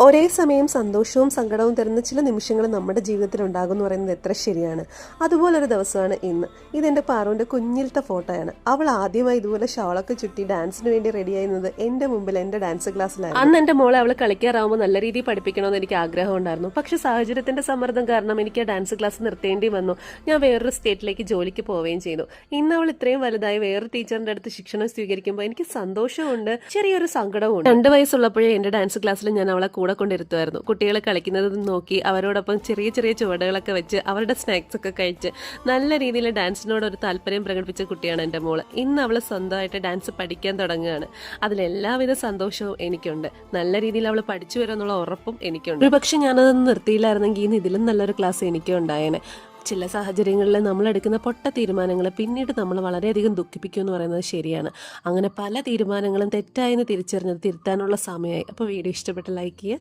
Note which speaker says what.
Speaker 1: ഒരേ സമയം സന്തോഷവും സങ്കടവും തരുന്ന ചില നിമിഷങ്ങൾ നമ്മുടെ ജീവിതത്തിൽ ഉണ്ടാകും എന്ന് പറയുന്നത് എത്ര ശരിയാണ്. അതുപോലൊരു ദിവസമാണ് ഇന്ന്. ഇതെൻ്റെ പാറുവിൻ്റെ കുഞ്ഞിലത്തെ ഫോട്ടോയാണ്. അവൾ ആദ്യമായി ഇതുപോലെ ഷാളൊക്കെ ചുറ്റി ഡാൻസിന് വേണ്ടി റെഡിയായിരുന്നത് എൻ്റെ മുമ്പിൽ എൻ്റെ ഡാൻസ് ക്ലാസ്സിലായിരുന്നു. അന്ന് എൻ്റെ മോളെ അവൾ കളിക്കാറാവുമ്പോൾ നല്ല രീതിയിൽ പഠിപ്പിക്കണമെന്ന് എനിക്ക് ആഗ്രഹം ഉണ്ടായിരുന്നു. പക്ഷെ സാഹചര്യത്തിൻ്റെ സമ്മർദ്ദം കാരണം എനിക്ക് ആ ഡാൻസ് ക്ലാസ് നിർത്തേണ്ടി വന്നു. ഞാൻ വേറൊരു സ്റ്റേറ്റിലേക്ക് ജോലിക്ക് പോവുകയും ചെയ്തു. ഇന്ന് അവൾ ഇത്രയും വലുതായി വേറൊരു ടീച്ചറിൻ്റെ അടുത്ത് ശിക്ഷണം സ്വീകരിക്കുമ്പോൾ എനിക്ക് സന്തോഷമുണ്ട്, ചെറിയൊരു സങ്കടവുമുണ്ട്. 2 വയസ്സുള്ളപ്പോഴേ എൻ്റെ ഡാൻസ് ക്ലാസ്സിൽ ഞാൻ അവളെ കൂടെ കൊണ്ടിരുത്തുമായിരുന്നു. കുട്ടികളെ കളിക്കുന്നത് നോക്കി അവരോടൊപ്പം ചെറിയ ചെറിയ ചുവടുകളൊക്കെ വെച്ച് അവരുടെ സ്നാക്സ് ഒക്കെ കഴിച്ച് നല്ല രീതിയിൽ ഡാൻസിനോട് ഒരു താല്പര്യം പ്രകടിപ്പിച്ച കുട്ടിയാണ് എൻ്റെ മോള്. ഇന്ന് അവൾ സ്വന്തമായിട്ട് ഡാൻസ് പഠിക്കാൻ തുടങ്ങുകയാണ്. അതിലെല്ലാവിധ സന്തോഷവും എനിക്കുണ്ട്. നല്ല രീതിയിൽ അവൾ പഠിച്ചു വരുമെന്നുള്ള ഉറപ്പും എനിക്കുണ്ട്. ഒരു പക്ഷെ ഞാനതൊന്നും നിർത്തിയില്ലായിരുന്നെങ്കിൽ ഇന്ന് ഇതിലും നല്ലൊരു ക്ലാസ് എനിക്കും ഉണ്ടായേനെ. ചില സാഹചര്യങ്ങളിൽ നമ്മളെടുക്കുന്ന പൊട്ട തീരുമാനങ്ങൾ പിന്നീട് നമ്മൾ വളരെയധികം ദുഃഖിപ്പിക്കും എന്ന് പറയുന്നത് ശരിയാണ്. അങ്ങനെ പല തീരുമാനങ്ങളും തെറ്റായെന്ന് തിരിച്ചറിഞ്ഞത് തിരുത്താനുള്ള സമയമായി. അപ്പോൾ വീഡിയോ ഇഷ്ടപ്പെട്ട് ലൈക്ക് ചെയ്യുക.